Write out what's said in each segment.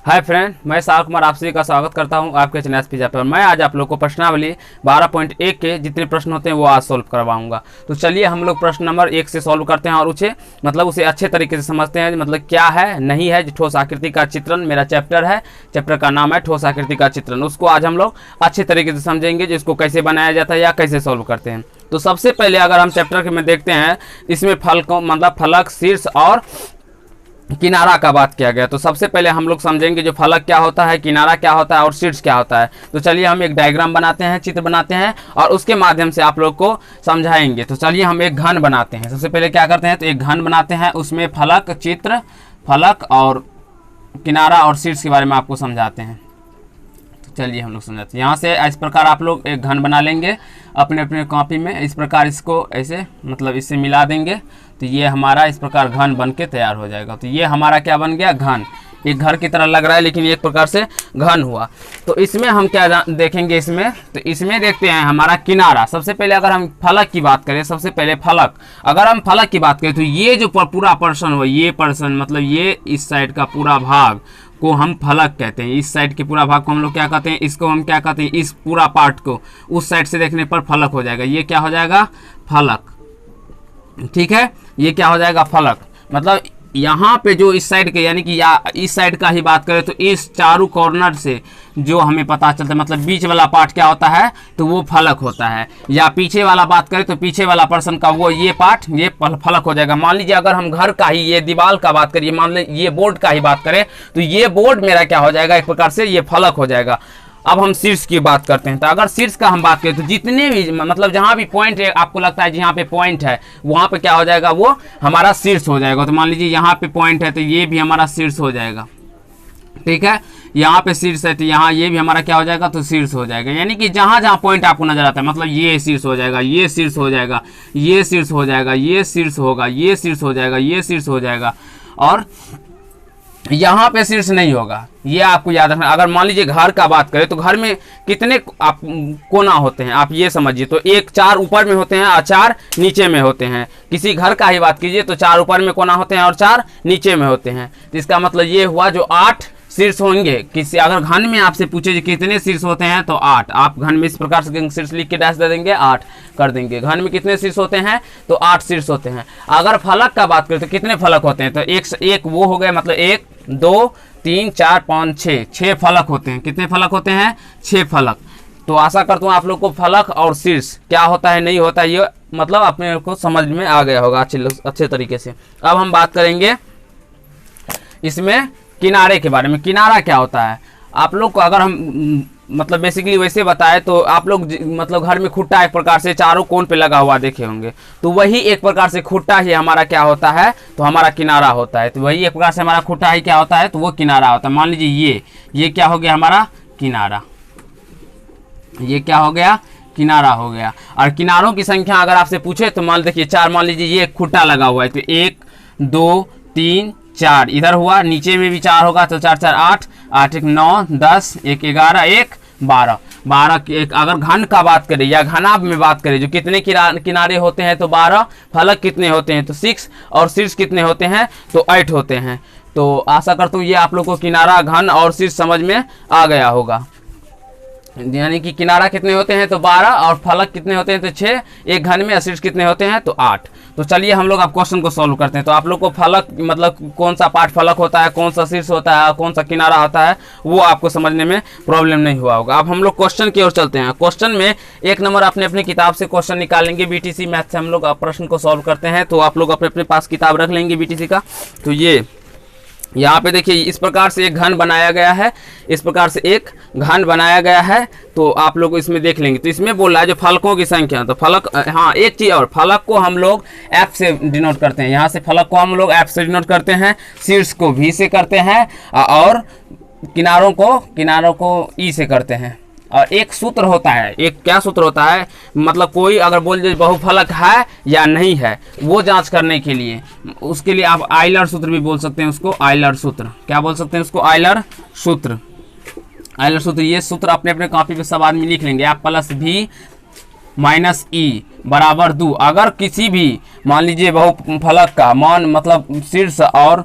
Hi friend, मैं साल कुमार आप सभी का स्वागत करता हूं आपके चैनल पिज्जा पर। मैं आज आप लोग को प्रश्नावली 12.1 के जितने प्रश्न होते हैं वो आज सॉल्व करवाऊंगा। तो चलिए हम लोग प्रश्न नंबर 1 से सॉल्व करते हैं और उसे अच्छे तरीके से समझते हैं, मतलब क्या है नहीं है। ठोस आकृति का चित्रण मेरा चैप्टर है, चैप्टर का नाम है ठोस आकृति का चित्रण। उसको आज हम लोग अच्छे तरीके से समझेंगे, जिसको कैसे बनाया जाता है या कैसे सॉल्व करते हैं। तो सबसे पहले अगर हम चैप्टर में देखते हैं, इसमें फलकों मतलब फलक, शीर्ष और किनारा का बात किया गया। तो सबसे पहले हम लोग समझेंगे जो फलक क्या होता है, किनारा क्या होता है और शीर्ष क्या होता है। तो चलिए हम एक डायग्राम बनाते हैं, चित्र बनाते हैं और उसके माध्यम से आप लोग को समझाएंगे। तो चलिए हम एक घन बनाते हैं। सबसे पहले क्या करते हैं, तो एक घन बनाते हैं, उसमें फलक, चित्र, फलक और किनारा और शीर्ष के बारे में आपको समझाते हैं। तो चलिए हम लोग समझाते हैं। यहाँ से इस प्रकार आप लोग एक घन बना लेंगे अपने अपने कॉपी में। इस प्रकार इसको ऐसे मतलब इससे मिला देंगे तो ये हमारा इस प्रकार घन बन के तैयार हो जाएगा। तो ये हमारा क्या बन गया, घन। एक घर की तरह लग रहा है लेकिन एक प्रकार से घन हुआ। तो इसमें हम क्या देखेंगे, तो इसमें देखते हैं हमारा किनारा। सबसे पहले अगर हम फलक की बात करें, सबसे पहले फलक, अगर हम फलक की बात करें तो ये जो पूरा पर्सन हो, ये पर्सन मतलब ये इस साइड का पूरा भाग को हम फलक कहते हैं। इस साइड के पूरा भाग को हम लोग क्या कहते हैं, इसको हम क्या कहते हैं, इस पूरा पार्ट को उस साइड से देखने पर फलक हो जाएगा। ये क्या हो जाएगा, फलक। ठीक है, ये क्या हो जाएगा, फलक। मतलब यहाँ पे जो इस साइड के यानी कि या इस साइड का ही बात करें तो इस चारों कॉर्नर से जो हमें पता चलता है, मतलब बीच वाला पार्ट क्या होता है, तो वो फलक होता है। या पीछे वाला बात करें तो पीछे वाला पर्सन का वो ये पार्ट ये फलक हो जाएगा। मान लीजिए अगर हम घर का ही ये दीवार का बात करिए, मान लीजिए ये बोर्ड का ही बात करें तो ये बोर्ड मेरा क्या हो जाएगा, एक प्रकार से ये फलक हो जाएगा। अब हम शीर्ष की बात करते हैं। तो अगर शीर्ष का हम बात करें तो जितने भी मतलब जहां भी पॉइंट है, आपको लगता है जहां पे पॉइंट है वहां पे क्या हो जाएगा, वो हमारा शीर्ष हो जाएगा। तो मान लीजिए यहाँ पे पॉइंट है तो ये भी हमारा शीर्ष हो जाएगा। ठीक है, यहाँ पे शीर्ष है तो यहाँ ये भी हमारा क्या हो जाएगा, तो शीर्ष हो जाएगा। यानी कि जहां जहां पॉइंट आपको नजर आता है, मतलब ये शीर्ष हो जाएगा, ये शीर्ष हो जाएगा, ये शीर्ष हो जाएगा, ये शीर्ष होगा, ये शीर्ष हो जाएगा, ये शीर्ष हो जाएगा और यहाँ पे शीर्ष नहीं होगा। ये आपको याद रखना। अगर मान लीजिए घर का बात करें तो घर में कितने आप कोना होते हैं, आप ये समझिए। तो एक 4 ऊपर में होते हैं और 4 नीचे में होते हैं। किसी घर का ही बात कीजिए तो 4 ऊपर में कोना होते हैं और 4 नीचे में होते हैं। तो इसका मतलब ये हुआ जो 8 शीर्ष होंगे। किसी अगर घन में आपसे पूछे कितने शीर्ष होते हैं तो 8। आप घन में इस प्रकार से शीर्ष लिख के डैश दे देंगे, 8 कर देंगे। घन में कितने शीर्ष होते हैं तो 8 शीर्ष होते हैं। अगर फलक का बात करें तो कितने फलक होते हैं, तो एक वो हो गए, मतलब 1 2 3 4 5 6 फलक होते हैं। कितने फलक होते हैं, 6 फलक। तो आशा करता हूँ आप लोग को फलक और शीर्ष क्या होता है नहीं होता है ये मतलब अपने को समझ में आ गया होगा अच्छे तरीके से। अब हम बात करेंगे इसमें किनारे के बारे में। किनारा क्या होता है, आप लोग को अगर हम मतलब बेसिकली वैसे बताए तो आप लोग मतलब घर में खुट्टा एक प्रकार से चारों कोण पे लगा हुआ देखे होंगे। तो वही एक प्रकार से खुट्टा ही हमारा क्या होता है, तो हमारा किनारा होता है। तो वही एक प्रकार से हमारा खुट्टा ही क्या होता है, तो वो किनारा होता है। मान लीजिए ये क्या हो गया, हमारा किनारा। ये क्या हो गया, किनारा हो गया। और किनारों की संख्या अगर आपसे पूछे तो मान देखिए 4, मान लीजिए ये खुट्टा लगा हुआ है तो 1 2 3 4 इधर हुआ, नीचे में भी 4 होगा तो 4 4 8 8 1 9 10 1 11 1 12 12। अगर घन का बात करें या घनाभ में बात करें जो कितने किनारे होते हैं तो 12, फलक कितने होते हैं तो 6 और शीर्ष कितने होते हैं तो 8 होते हैं। तो आशा करता हूँ ये आप लोग को किनारा, घन और शीर्ष समझ में आ गया होगा। यानी कि किनारा कितने होते हैं तो 12 और फलक कितने होते हैं तो 6। एक घन में शीर्ष कितने होते हैं तो 8। तो चलिए हम लोग अब क्वेश्चन को सॉल्व करते हैं। तो आप लोग को फलक मतलब कौन सा पार्ट फलक होता है, कौन सा शीर्ष होता है, कौन सा किनारा होता है, वो आपको समझने में प्रॉब्लम नहीं हुआ होगा। अब हम लोग क्वेश्चन की ओर चलते हैं। क्वेश्चन में 1 नंबर अपने अपनी किताब से क्वेश्चन निकालेंगे। बीटीसी मैथ से हम लोग प्रश्न को सॉल्व करते हैं। तो आप लोग अपने अपने पास किताब रख लेंगे बीटीसी का। तो ये यहाँ पे देखिए इस प्रकार से एक घन बनाया गया है, इस प्रकार से एक घन बनाया गया है। तो आप लोग इसमें देख लेंगे। तो इसमें बोल रहा है जो फलकों की संख्या, तो फलक, हाँ एक चीज़ और, फलक को हम लोग F से डिनोट करते हैं। यहाँ से फलक को हम लोग F से डिनोट करते हैं, शीर्ष को V से करते हैं और किनारों को E से करते हैं। और एक सूत्र होता है, एक क्या सूत्र होता है, मतलब कोई अगर बोल दे बहुफलक है या नहीं है वो जांच करने के लिए, उसके लिए आप आइलर सूत्र भी बोल सकते हैं उसको। आइलर सूत्र क्या बोल सकते हैं उसको, आइलर सूत्र। आइलर सूत्र, ये सूत्र अपने अपने कॉपी पे सब आदमी लिख लेंगे। आप +V - E बराबर 2। अगर किसी भी मान लीजिए बहुफलक का मान मतलब शीर्ष और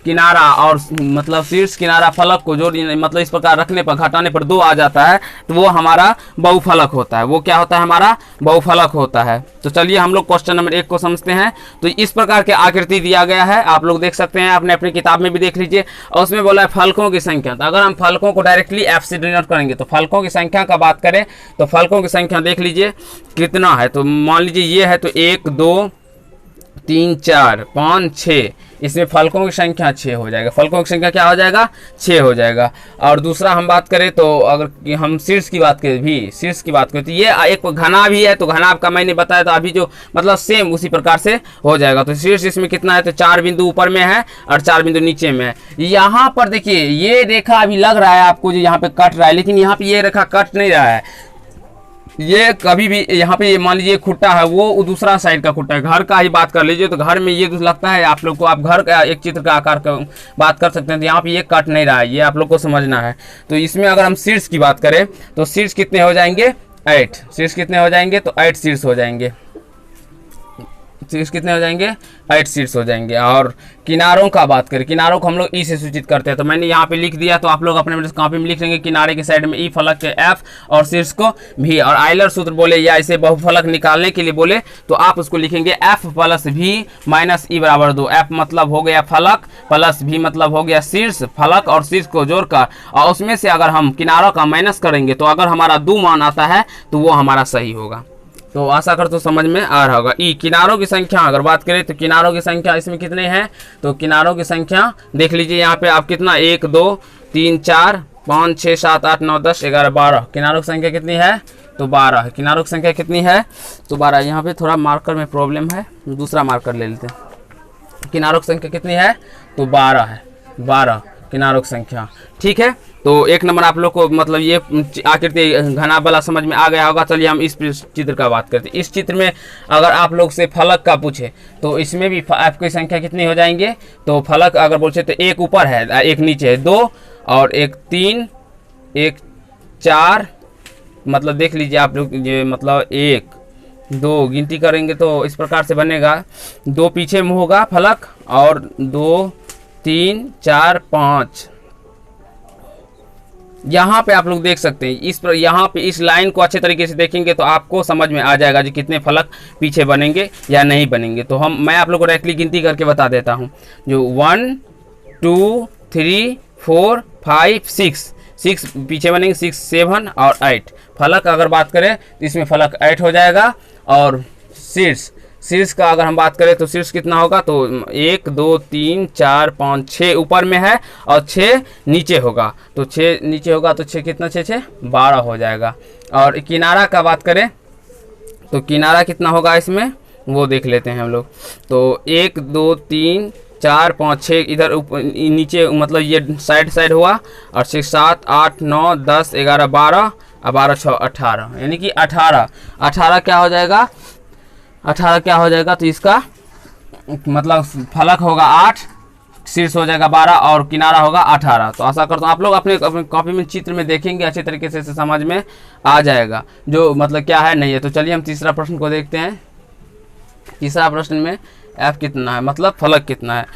किनारा और मतलब शीर्ष किनारा फलक को जो मतलब इस प्रकार रखने पर घटाने पर 2 आ जाता है तो वो हमारा बहुफलक होता है। वो क्या होता है? हमारा बहुफलक होता है। तो चलिए हम लोग क्वेश्चन नंबर 1 को समझते हैं। तो इस प्रकार के आकृति दिया गया है, आप लोग देख सकते हैं, आपने अपनी किताब में भी देख लीजिए। और उसमें बोला है फलकों की संख्या। तो अगर हम फलकों को डायरेक्टली एफ से डिनोट करेंगे तो फलकों की संख्या का बात करें तो फलकों की संख्या देख लीजिए कितना है। तो मान लीजिए ये है तो 1 2 3 4 5 6, इसमें फलकों की संख्या 6 हो जाएगा। फलकों की संख्या क्या हो जाएगा? 6 हो जाएगा। और दूसरा हम बात करें तो अगर हम शीर्ष की बात करें भी, शीर्ष की बात करें तो ये एक घना भी है। तो घना आपका मैंने बताया तो अभी जो मतलब सेम उसी प्रकार से हो जाएगा। तो शीर्ष इसमें कितना है? तो 4 बिंदु ऊपर में है और 4 बिंदु नीचे में है। यहाँ पर देखिए ये रेखा अभी लग रहा है आपको जो यहाँ पे कट रहा है, लेकिन यहाँ पे ये रेखा कट नहीं रहा है। ये कभी भी यहाँ पे मान लीजिए खुट्टा है, वो दूसरा साइड का खुट्टा है। घर का ही बात कर लीजिए तो घर में ये लगता है आप लोग को, आप घर का एक चित्र का आकार का बात कर सकते हैं। तो यहाँ पे ये कट नहीं रहा है, ये आप लोग को समझना है। तो इसमें अगर हम शीर्ष की बात करें तो शीर्ष कितने हो जाएंगे? 8। शीर्ष कितने हो जाएंगे? तो 8 शीर्ष हो जाएंगे। शीर्ष कितने हो जाएंगे? 8 शीर्ष हो जाएंगे। और किनारों का बात करें, किनारों को हम लोग ई से सूचित करते हैं। तो मैंने यहाँ पे लिख दिया, तो आप लोग अपने कॉपी में लिख लेंगे किनारे के साइड में ई, फलक के एफ और शीर्ष को भी। और आइलर सूत्र बोले या इसे बहुफलक निकालने के लिए बोले तो आप उसको लिखेंगे एफ प्लस भी माइनस ई बराबर 2। एफ मतलब हो गया फलक, प्लस भी मतलब हो गया शीर्ष। फलक और शीर्ष को जोड़कर और उसमें से अगर हम किनारों का माइनस करेंगे तो अगर हमारा 2 मान आता है तो वो हमारा सही होगा। तो आशा कर तो समझ में आ रहा होगा। ई किनारों की संख्या अगर बात करें तो किनारों की संख्या इसमें कितने हैं? तो किनारों की संख्या देख लीजिए यहाँ पे आप कितना 1 2 3 4 5 6 7 8 9 10 11 12। किनारों की संख्या कितनी है? तो 12 है। किनारों की संख्या कितनी है? तो 12। यहाँ पे थोड़ा मार्कर में प्रॉब्लम है, दूसरा मार्कर ले लेते हैं। किनारों की संख्या कितनी है? तो 12 है। 12 किनारों की संख्या, ठीक है। तो 1 नंबर आप लोग को मतलब ये आकृति घना वाला समझ में आ गया होगा। चलिए हम इस चित्र का बात करते हैं। इस चित्र में अगर आप लोग से फलक का पूछे तो इसमें भी आपकी संख्या कितनी हो जाएंगे? तो फलक अगर बोलते तो 1 ऊपर है, 1 नीचे है, 2 और 1 3 1 4, मतलब देख लीजिए आप लोग ये मतलब 1 2 गिनती करेंगे तो इस प्रकार से बनेगा। 2 पीछे में होगा फलक और 2 3 4 5। यहाँ पे आप लोग देख सकते हैं इस पर, यहाँ पे इस लाइन को अच्छे तरीके से देखेंगे तो आपको समझ में आ जाएगा जी कितने फलक पीछे बनेंगे या नहीं बनेंगे। तो मैं आप लोग को डायरेक्टली गिनती करके बता देता हूँ। जो 1 2 3 4 5 6 पीछे बनेंगे, 6 7 और 8। फलक अगर बात करें तो इसमें फलक 8 हो जाएगा। और शीर्ष का अगर हम बात करें तो शीर्ष कितना होगा? तो 1 2 3 4 5 6 ऊपर में है और 6 नीचे होगा। तो 6 नीचे होगा तो 6 कितना? 6 12 हो जाएगा। और किनारा का बात करें तो किनारा कितना होगा इसमें वो देख लेते हैं हम लोग। तो 1 2 3 4 5 6 इधर नीचे मतलब ये साइड हुआ और 6 7 8 9 10 11 12 और 12 6 18, यानी कि 18 क्या हो जाएगा? 18 क्या हो जाएगा? तो इसका मतलब फलक होगा 8, शीर्ष हो जाएगा 12 और किनारा होगा 18। तो आशा करता हूँ आप लोग अपने कॉपी में चित्र में देखेंगे अच्छे तरीके से समझ में आ जाएगा जो मतलब क्या है नहीं है। तो चलिए हम तीसरा प्रश्न को देखते हैं। तीसरा प्रश्न में एफ कितना है, मतलब फलक कितना है।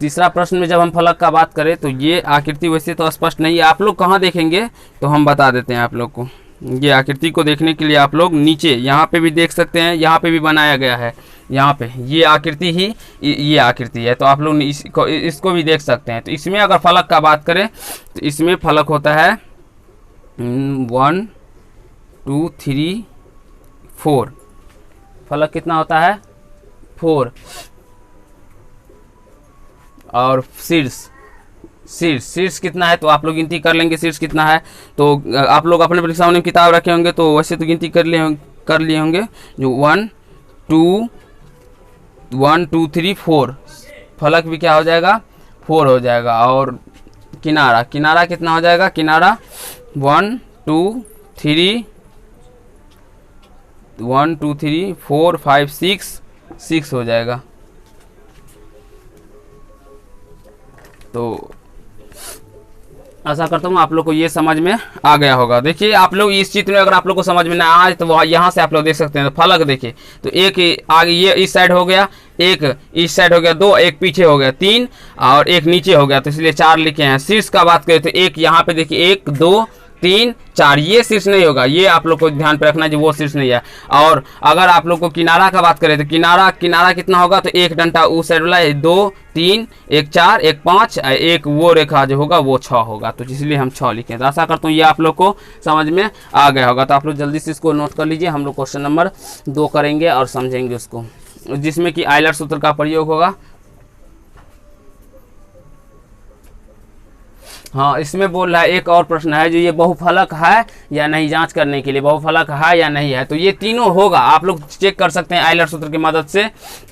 तीसरा प्रश्न में जब हम फलक का बात करें तो ये आकृति वैसे तो स्पष्ट नहीं है, आप लोग कहाँ देखेंगे तो हम बता देते हैं आप लोग को। ये आकृति को देखने के लिए आप लोग नीचे यहाँ पे भी देख सकते हैं, यहाँ पे भी बनाया गया है। यहाँ पे ये आकृति ही ये आकृति है, तो आप लोग इसको भी देख सकते हैं। तो इसमें अगर फलक का बात करें तो इसमें फलक होता है 1 2 3 4। फलक कितना होता है? 4। और शीर्ष कितना है? तो आप लोग गिनती कर लेंगे शीर्ष कितना है। तो आप लोग अपने परीक्षा में किताब रखे होंगे तो वैसे तो गिनती कर लिए होंगे। जो 1 2 3 4, फलक भी क्या हो जाएगा? 4 हो जाएगा। और किनारा कितना हो जाएगा? किनारा 1 2 3 4 5 6 हो जाएगा। तो आशा करता हूँ आप लोग को ये समझ में आ गया होगा। देखिए आप लोग इस चित्र में अगर आप लोग को समझ में ना आए तो वह यहाँ से आप लोग देख सकते हैं। तो फलक देखिए, तो एक आगे ये इस साइड हो गया, एक इस साइड हो गया, दो, एक पीछे हो गया, तीन, और एक नीचे हो गया, तो इसलिए 4 लिखे हैं। शीर्ष का बात करें तो एक यहाँ पे देखिए 1 2 3 4, ये शीर्ष नहीं होगा, ये आप लोग को ध्यान पे रखना है, वो शीर्ष नहीं है। और अगर आप लोग को किनारा का बात करें तो किनारा कितना होगा, तो एक डंडा उस साइड वाला 2 3 1 4 1 5, एक वो रेखा जो होगा वो 6 होगा, तो इसलिए हम 6 लिखे। तो आशा करता हूँ ये आप लोग को समझ में आ गया होगा। तो आप लोग जल्दी से इसको नोट कर लीजिए। हम लोग क्वेश्चन नंबर 2 करेंगे और समझेंगे उसको, जिसमें कि आयलर सूत्र का प्रयोग होगा। हाँ, इसमें बोल रहा है एक और प्रश्न है जो ये बहुफलक है या नहीं, जांच करने के लिए बहुफलक है या नहीं है। तो ये तीनों होगा, आप लोग चेक कर सकते हैं आयलर सूत्र की मदद से।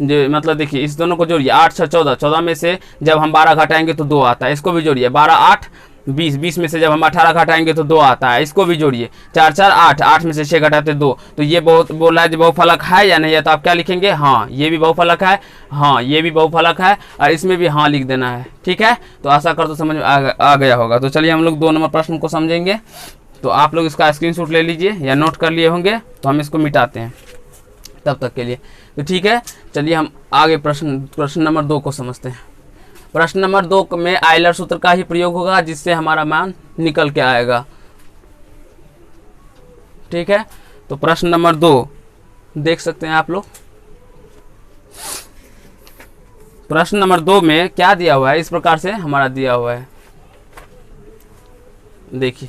जो मतलब देखिए इस दोनों को जोड़िए, 8 6 14, 14 में से जब हम 12 घटाएंगे तो 2 आता है, इसको भी जोड़िए। 12 8 20, 20 में से जब हम 18 घटाएंगे तो 2 आता है, इसको भी जोड़िए। 4 4 8, 8 में से 6 घटाते 2। तो ये बहुत बोल रहा है जो बहुफलक है या नहीं है, तो आप क्या लिखेंगे, हाँ ये भी बहुफलक है, हाँ ये भी बहुफलक है, और इसमें भी हाँ लिख देना है। ठीक है, तो आशा कर तो समझ में आ गया होगा। तो चलिए हम लोग 2 नंबर प्रश्न को समझेंगे। तो आप लोग इसका स्क्रीनशॉट ले लीजिए या नोट कर लिए होंगे, तो हम इसको मिटाते हैं तब तक के लिए। तो ठीक है, चलिए हम आगे प्रश्न नंबर 2 को समझते हैं। प्रश्न नंबर 2 में आयलर सूत्र का ही प्रयोग होगा, जिससे हमारा मान निकल के आएगा। ठीक है, तो प्रश्न नंबर 2 देख सकते हैं आप लोग। प्रश्न नंबर 2 में क्या दिया हुआ है, इस प्रकार से हमारा दिया हुआ है। देखिए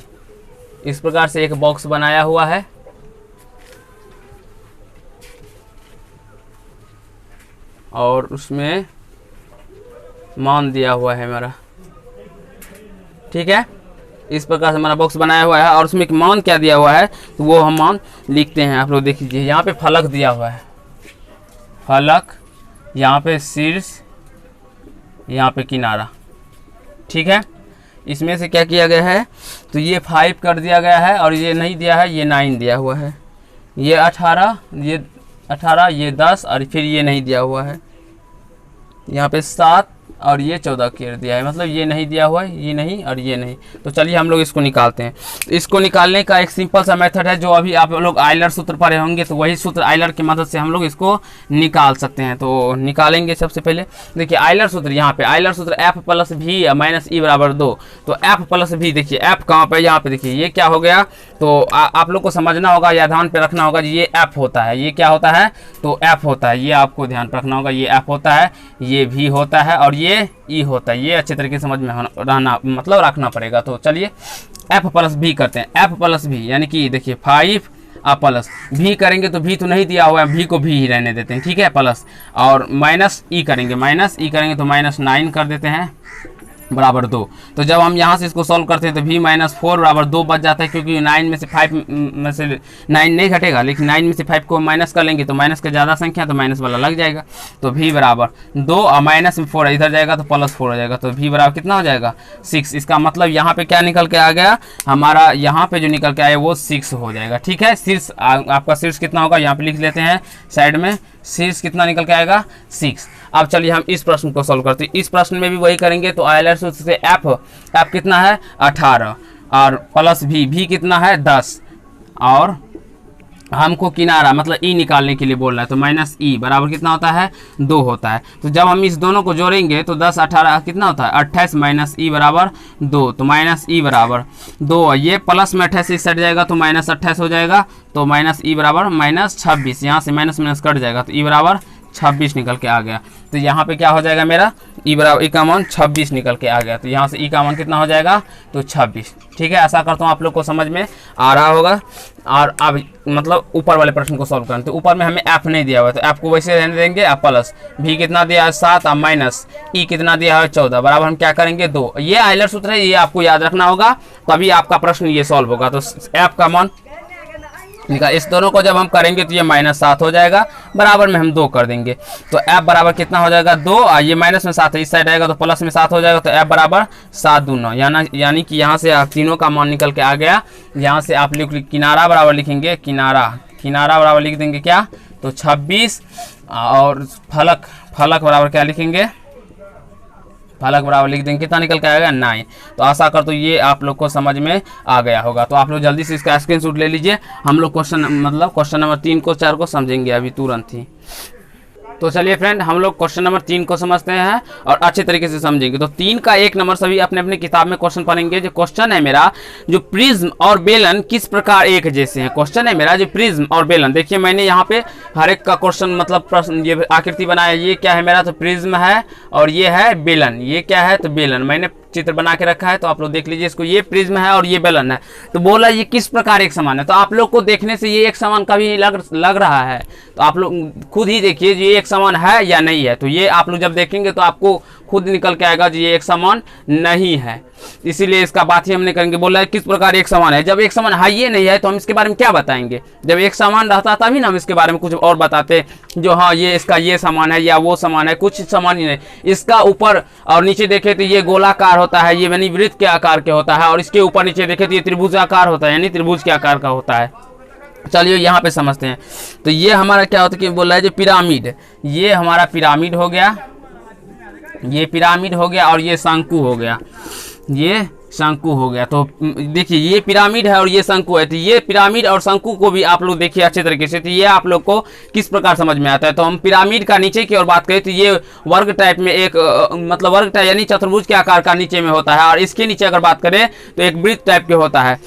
इस प्रकार से एक बॉक्स बनाया हुआ है, और उसमें मान दिया हुआ है हमारा। ठीक है, इस प्रकार से हमारा बॉक्स बनाया हुआ है, और उसमें एक मान क्या दिया हुआ है, तो वो हम मान लिखते हैं। आप लोग देख लीजिए, यहाँ पे फलक दिया हुआ है, फलक, यहाँ पे शीर्ष, यहाँ पे किनारा। ठीक है, इसमें से क्या किया गया है, तो ये 5 कर दिया गया है, और ये नहीं दिया है, ये 9 दिया हुआ है, ये 18, ये 10, और फिर ये नहीं दिया हुआ है, यहाँ पे 7, और ये 14 कर दिया है। मतलब ये नहीं दिया हुआ है, ये नहीं और ये नहीं। तो चलिए हम लोग इसको निकालते हैं। तो इसको निकालने का एक सिंपल सा मेथड है, जो अभी आप लोग आयलर सूत्र पढ़े होंगे, तो वही सूत्र आयलर की मदद से हम लोग इसको निकाल सकते हैं। तो निकालेंगे सबसे पहले। देखिए आयलर सूत्र, यहाँ पे आयलर सूत्र f प्लस v माइनस ई बराबर 2। तो f प्लस v, देखिए f कहाँ पे, यहाँ पे देखिए ये क्या हो गया। तो आप लोग को समझना होगा या ध्यान पे रखना होगा, ये f होता है, ये क्या होता है, तो f होता है, ये आपको ध्यान रखना होगा, ये f होता है, ये v होता है, और ये ई होता है। ये अच्छे तरीके से समझ में रहना, मतलब रखना पड़ेगा। तो चलिए f प्लस भी करते हैं। f प्लस भी यानी कि देखिए 5 प्लस भी करेंगे, तो भी तो नहीं दिया हुआ है, भी को भी ही रहने देते हैं। ठीक है, प्लस और माइनस ई करेंगे, तो -9 कर देते हैं बराबर 2। तो जब हम यहाँ से इसको सॉल्व करते हैं तो v -4 बराबर 2 बच जाता है, क्योंकि 9 में से 5 में से 9 नहीं घटेगा, लेकिन 9 में से 5 को माइनस कर लेंगे तो माइनस का ज़्यादा संख्या, तो माइनस वाला लग जाएगा। तो v बराबर 2 और माइनस में 4 इधर जाएगा तो +4 हो जाएगा। तो v बराबर कितना हो जाएगा, 6। इसका मतलब यहाँ पे क्या निकल के आ गया हमारा, यहाँ पे जो निकल के आया वो 6 हो जाएगा। ठीक है, शीर्ष आपका शीर्ष कितना होगा, यहाँ पे लिख लेते हैं साइड में, शीर्ष कितना निकल के आएगा, 6। अब चलिए हम इस प्रश्न को सॉल्व करते हैं। इस प्रश्न में भी वही करेंगे। तो आयलर सूत्र से f कितना है 18, और प्लस भी कितना है 10, और हमको किनारा मतलब ई निकालने के लिए बोल रहा है, तो माइनस ई बराबर कितना होता है, 2 होता है। तो जब हम इस दोनों को जोड़ेंगे तो 10 18 कितना होता है, 28 माइनस ई बराबर 2। तो माइनस ई बराबर 2, ये प्लस में 28 इस साइड जाएगा तो माइनस 28 हो जाएगा। तो माइनस ई बराबर -26, यहाँ से माइनस माइनस कट जाएगा, तो ई बराबर 26 निकल के आ गया। तो यहाँ पे क्या हो जाएगा मेरा, ई बराबर ई का मान 26 निकल के आ गया। तो यहाँ से ई का मान कितना हो जाएगा, तो 26। ठीक है, आशा करता हूँ आप लोग को समझ में आ रहा होगा। और अब मतलब ऊपर वाले प्रश्न को सॉल्व करें। तो ऊपर में हमें f नहीं दिया हुआ है, तो f को वैसे रहने देंगे। प्लस भी कितना दिया है 7, और माइनस ई कितना दिया है 14, बराबर हम क्या करेंगे 2। ये आयलर सूत्र है, ये आपको याद रखना होगा, तभी आपका प्रश्न ये सॉल्व होगा। तो f का मान निकाल, इस दोनों को जब हम करेंगे तो ये -7 हो जाएगा, बराबर में हम 2 कर देंगे। तो f बराबर कितना हो जाएगा 2, और ये माइनस में 7 है, इस साइड आएगा तो प्लस में 7 हो जाएगा। तो f बराबर 7 दूना, यानी कि यहाँ से आप तीनों का मान निकल के आ गया। यहाँ से आप किनारा बराबर लिखेंगे, किनारा बराबर लिख देंगे क्या, तो 26, और फलक बराबर क्या लिखेंगे, फलक बराबर लिख देंगे, कितना निकल के आएगा 9। तो आशा कर तो ये आप लोग को समझ में आ गया होगा। तो आप लोग जल्दी से इसका स्क्रीनशॉट ले लीजिए। हम लोग क्वेश्चन नंबर 3 को 4 को समझेंगे अभी तुरंत ही। तो चलिए फ्रेंड, हम लोग क्वेश्चन नंबर 3 को समझते हैं और अच्छे तरीके से समझेंगे। तो 3 का 1 नंबर सभी अपने अपने किताब में क्वेश्चन पढ़ेंगे। जो क्वेश्चन है मेरा, जो प्रिज्म और बेलन किस प्रकार एक जैसे हैं। क्वेश्चन है मेरा जो प्रिज्म और बेलन, देखिए मैंने यहाँ पे हर एक का क्वेश्चन मतलब प्रश्न ये आकृति बनाया। ये क्या है मेरा, तो प्रिज्म है और ये है बेलन। ये क्या है, तो बेलन मैंने चित्र बना के रखा है, तो आप लोग देख लीजिए इसको। ये प्रिज्म है और ये बेलन है। तो बोला ये किस प्रकार एक समान है। तो आप लोग को देखने से ये एक समान कभी लग रहा है, तो आप लोग खुद ही देखिए ये एक समान है या नहीं है। तो ये आप लोग जब देखेंगे तो आपको खुद निकल के आएगा जी ये एक समान नहीं है। इसीलिए इसका बात ही हमने करेंगे। बोला है किस प्रकार एक समान है। जब एक समान है ये नहीं है तो हम इसके बारे में क्या बताएंगे। जब एक समान रहता तभी ना हम इसके बारे में कुछ और बताते, जो हाँ ये इसका ये समान है या वो समान है। कुछ समान ही नहीं। इसका ऊपर और नीचे देखे तो ये गोलाकार होता है, ये यानी वृत्त के आकार के होता है, और इसके ऊपर नीचे देखे तो ये त्रिभुजाकार होता है, यानी त्रिभुज के आकार का होता है। चलिए यहाँ पे समझते हैं। तो ये हमारा क्या होता है कि बोला है जो पिरामिड, ये हमारा पिरामिड हो गया, ये पिरामिड हो गया और ये शंकु हो गया, ये शंकु हो गया। तो देखिए ये पिरामिड है और ये शंकु है। तो ये पिरामिड और शंकु को भी आप लोग देखिए अच्छे तरीके से। तो ये आप लोग को किस प्रकार समझ में आता है। तो हम पिरामिड का नीचे की ओर बात करें तो ये वर्ग टाइप में एक मतलब वर्ग टाइप यानी चतुर्भुज के आकार का नीचे में होता है, और इसके नीचे अगर बात करें तो एक वृत्त टाइप के होता है।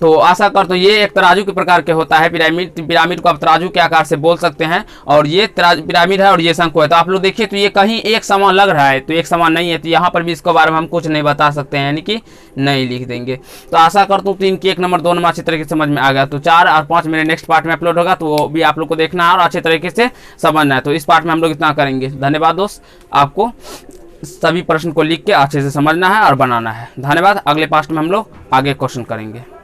तो आशा कर तो ये एक तराजू के प्रकार के होता है पिरामिड को आप तराजू के आकार से बोल सकते हैं, और ये पिरामिड है और ये शंकु है। तो आप लोग देखिए तो ये कहीं एक समान लग रहा है, तो एक समान नहीं है। तो यहाँ पर भी इसके बारे में हम कुछ नहीं बता सकते हैं, यानी कि नहीं लिख देंगे। तो आशा करता हूँ 3 की 1 नंबर 2 नंबर अच्छी तरीके से समझ में आ गया। तो 4 और 5 मेरे नेक्स्ट पार्ट में अपलोड होगा, तो वो भी आप लोग को देखना है और अच्छे तरीके से समझना है। तो इस पार्ट में हम लोग इतना करेंगे। धन्यवाद दोस्त, आपको सभी प्रश्न को लिख के अच्छे से समझना है और बनाना है। धन्यवाद। अगले पार्ट में हम लोग आगे क्वेश्चन करेंगे।